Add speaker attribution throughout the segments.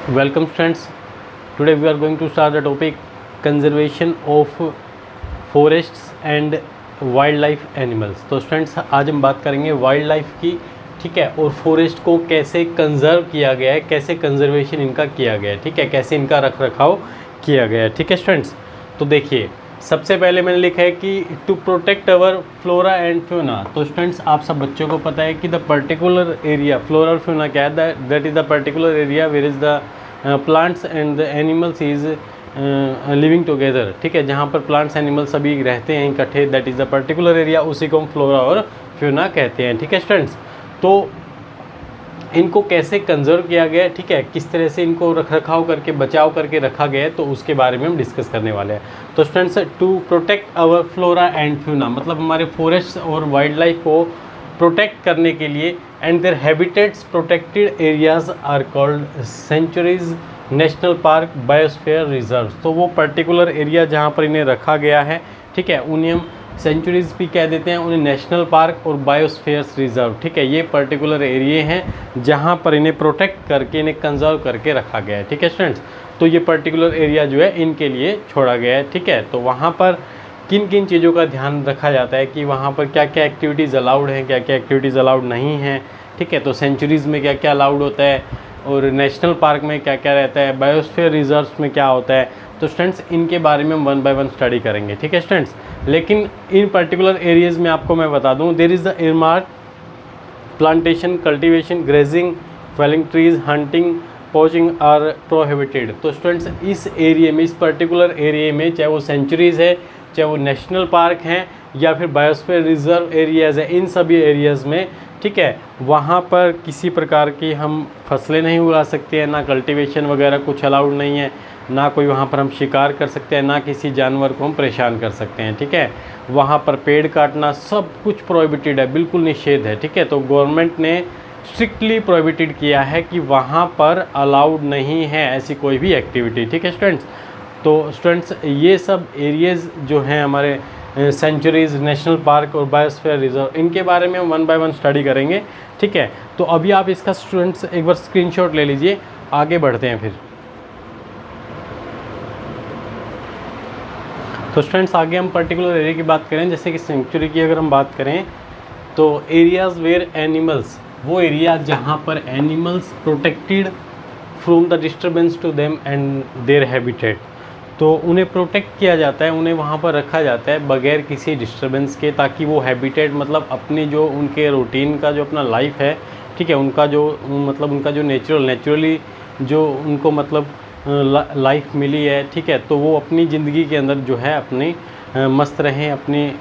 Speaker 1: Welcome students. Today we are going to start the topic conservation of forests and wildlife animals. तो students आज हम बात करेंगे wild life की, ठीक है, और फॉरेस्ट को कैसे कंजर्व किया गया है, कैसे कंजर्वेशन इनका किया गया है, ठीक है, कैसे इनका रख रखाव किया गया है, ठीक है स्टूडेंट्स। तो देखिए सबसे पहले मैंने लिखा है कि to protect our flora and fauna. तो स्टूडेंट्स आप सब बच्चों को पता है कि द पर्टिकुलर एरिया, फ्लोरा और फ्यूना क्या है, that is the particular area where is the plants and the animals is living together, ठीक है, जहाँ पर प्लांट्स एनिमल्स सभी रहते हैं इकट्ठे, that is the particular area, उसी को हम फ्लोरा और फ्यूना कहते हैं, ठीक है स्टूडेंट्स। तो इनको कैसे कंजर्व किया गया है, ठीक है, किस तरह से इनको रख रखाव करके बचाव करके रखा गया है, तो उसके बारे में हम डिस्कस करने वाले हैं। तो students to protect our flora and fauna मतलब हमारे फॉरेस्ट और वाइल्ड लाइफ को प्रोटेक्ट करने के लिए and their habitats protected areas are called sanctuaries, national park, biosphere reserve. तो वो पर्टिकुलर एरिया जहाँ पर इन्हें रखा गया है, ठीक है, उन्हें हम सेंचुरीज भी कह देते हैं, उन्हें नेशनल पार्क और बायोस्फीयर्स रिजर्व, ठीक है, ये पर्टिकुलर एरिए हैं जहाँ पर इन्हें प्रोटेक्ट करके इन्हें कंजर्व करके रखा गया है, ठीक है स्टूडेंट्स। तो ये पर्टिकुलर एरिया जो है इनके लिए छोड़ा गया है, ठीक है। तो वहाँ पर किन किन चीज़ों का ध्यान रखा जाता है कि वहाँ पर क्या क्या एक्टिविटीज़ अलाउड हैं, क्या क्या एक्टिविटीज़ अलाउड नहीं हैं, ठीक है। तो सेंचुरीज़ में क्या क्या अलाउड होता है और नेशनल पार्क में क्या क्या रहता है, बायोस्फीयर रिजर्व्स में क्या होता है। तो स्टूडेंट्स इनके बारे में हम वन बाय वन स्टडी करेंगे, ठीक है स्टूडेंट्स। लेकिन इन पर्टिकुलर एरियाज़ में आपको मैं बता दूं, there is the earmark plantation, cultivation, grazing, felling trees, hunting, poaching are prohibited. तो स्टूडेंट्स इस एरिया में, इस पर्टिकुलर एरिया में, चाहे वो सेंचुरीज़ है, चाहे वो नेशनल पार्क हैं या फिर बायोस्फीयर रिजर्व एरियाज़ है, इन सभी एरियाज़ में, ठीक है, वहाँ पर किसी प्रकार की हम फसलें नहीं उगा सकते हैं, ना कल्टीवेशन वगैरह कुछ अलाउड नहीं है, ना कोई वहाँ पर हम शिकार कर सकते हैं, ना किसी जानवर को हम परेशान कर सकते हैं, ठीक है। वहाँ पर पेड़ काटना सब कुछ प्रोहिबिटेड है, बिल्कुल निषेध है, ठीक है। तो गवर्नमेंट ने स्ट्रिक्टली प्रोहिबिटेड किया है कि वहाँ पर अलाउड नहीं है ऐसी कोई भी एक्टिविटी, ठीक है स्टूडेंट्स। तो स्टूडेंट्स ये सब एरियाज़ जो हैं हमारे सेंचुरीज़, नेशनल पार्क और बायोस्फीयर रिजर्व, इनके बारे में हम वन बाय वन स्टडी करेंगे, ठीक है। तो अभी आप इसका स्टूडेंट्स एक बार स्क्रीनशॉट ले लीजिए, आगे बढ़ते हैं फिर। तो स्टूडेंट्स आगे हम पर्टिकुलर एरिया की बात करें, जैसे कि सेंचुरी की अगर हम बात करें तो एरियाज़ वेयर एनिमल्स, वो एरिया जहाँ पर animals protected from the disturbance to them and their habitat. तो उन्हें प्रोटेक्ट किया जाता है, उन्हें वहाँ पर रखा जाता है बगैर किसी डिस्टर्बेंस के, ताकि वो हैबिटेट मतलब अपनी जो उनके रूटीन का जो अपना लाइफ है, ठीक है, उनका जो मतलब उनका जो नेचुरली जो उनको मतलब लाइफ मिली है, ठीक है, तो वो अपनी ज़िंदगी के अंदर जो है अपनी मस्त रहें, अपनी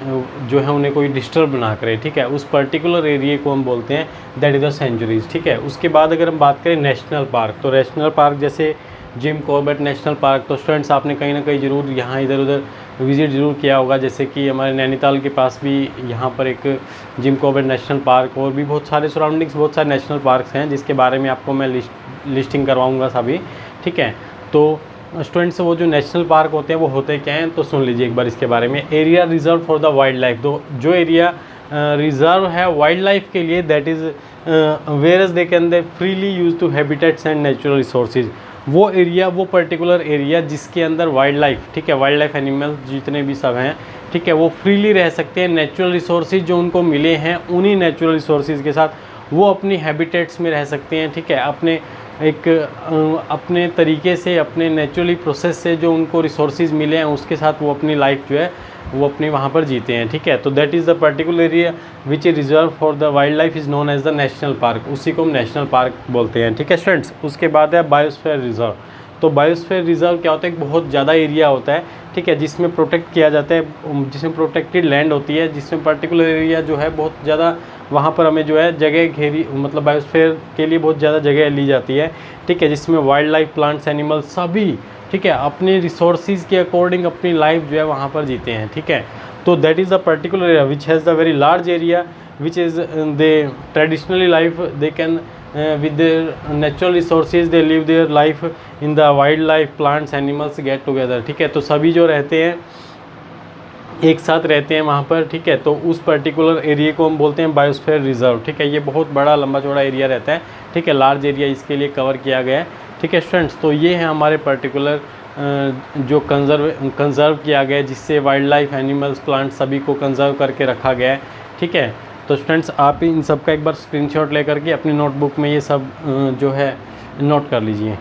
Speaker 1: जो है उन्हें कोई डिस्टर्ब ना करे, ठीक है। उस पर्टिकुलर एरिया को हम बोलते हैं दैट इज़ द सेंचुरीज़, ठीक है। उसके बाद अगर हम बात करें नेशनल पार्क, तो नेशनल पार्क जैसे जिम कॉर्बेट नेशनल पार्क, तो स्टूडेंट्स आपने कहीं ना कहीं ज़रूर यहाँ इधर उधर विज़िट ज़रूर किया होगा, जैसे कि हमारे नैनीताल के पास भी यहाँ पर एक जिम कॉर्बेट नेशनल पार्क, और भी बहुत सारे सराउंडिंग्स बहुत सारे नेशनल पार्क्स हैं जिसके बारे में आपको मैं लिस्टिंग करवाऊँगा सभी, ठीक है। तो स्टूडेंट्स वो जो नेशनल पार्क होते हैं वो होते क्या हैं, तो सुन लीजिए एक बार इसके बारे में। Area reserve for the wild life, तो जो एरिया रिजर्व है वाइल्ड लाइफ के लिए, that is whereas they can they freely use to habitats and natural resources. वो एरिया, वो पर्टिकुलर एरिया जिसके अंदर वाइल्ड लाइफ, ठीक है, वाइल्ड लाइफ एनिमल्स जितने भी सब हैं, ठीक है, वो फ्रीली रह सकते हैं, नेचुरल रिसोर्सेज जो उनको मिले हैं उन्हीं नेचुरल रिसोर्सेज के साथ वो अपनी हैबिटेट्स में रह सकते हैं, ठीक है, अपने एक अपने तरीके से, अपने नेचुरली प्रोसेस से जो उनको रिसोर्सेज मिले हैं उसके साथ वो अपनी लाइफ जो है वो अपनी वहाँ पर जीते हैं, ठीक है। तो that is the particular area which is reserve for the wild life is known as the national park, उसी को हम नेशनल पार्क बोलते हैं, ठीक है स्टूडेंट्स। उसके बाद है बायोस्फीयर रिजर्व। तो बायोस्फीयर रिजर्व क्या होता है, एक बहुत ज़्यादा एरिया होता है, ठीक है, जिसमें प्रोटेक्ट किया जाता है, जिसमें प्रोटेक्टेड लैंड होती है, जिसमें पर्टिकुलर एरिया जो है बहुत ज़्यादा वहाँ पर हमें जो है जगह घेरी, मतलब बायोस्फीयर के लिए बहुत ज़्यादा जगह ली जाती है, ठीक है, जिसमें वाइल्ड लाइफ, प्लांट्स, एनिमल्स सभी, ठीक है, अपने रिसोर्सेज के अकॉर्डिंग अपनी लाइफ जो है वहाँ पर जीते हैं, ठीक है। तो that is the particular area which has the very large area which is they traditionally life they can with their natural resources they live their life in the wildlife, plants, animals get together, ठीक है। तो सभी जो रहते हैं एक साथ रहते हैं वहाँ पर, ठीक है। तो उस पर्टिकुलर एरिया को हम बोलते हैं बायोस्फीयर रिजर्व, ठीक है। ये बहुत बड़ा लंबा चौड़ा एरिया रहता है, ठीक है, लार्ज एरिया इसके लिए कवर किया गया है, ठीक है स्टूडेंट्स, तो ये है हमारे पर्टिकुलर जो कंजर्व किया गया है, जिससे वाइल्ड लाइफ, एनिमल्स, प्लांट सभी को कंजर्व करके रखा गया है। ठीक है, तो स्टूडेंट्स आप इन सब का एक बार स्क्रीनशॉट लेकर के अपनी नोटबुक में ये सब जो है नोट कर लीजिए।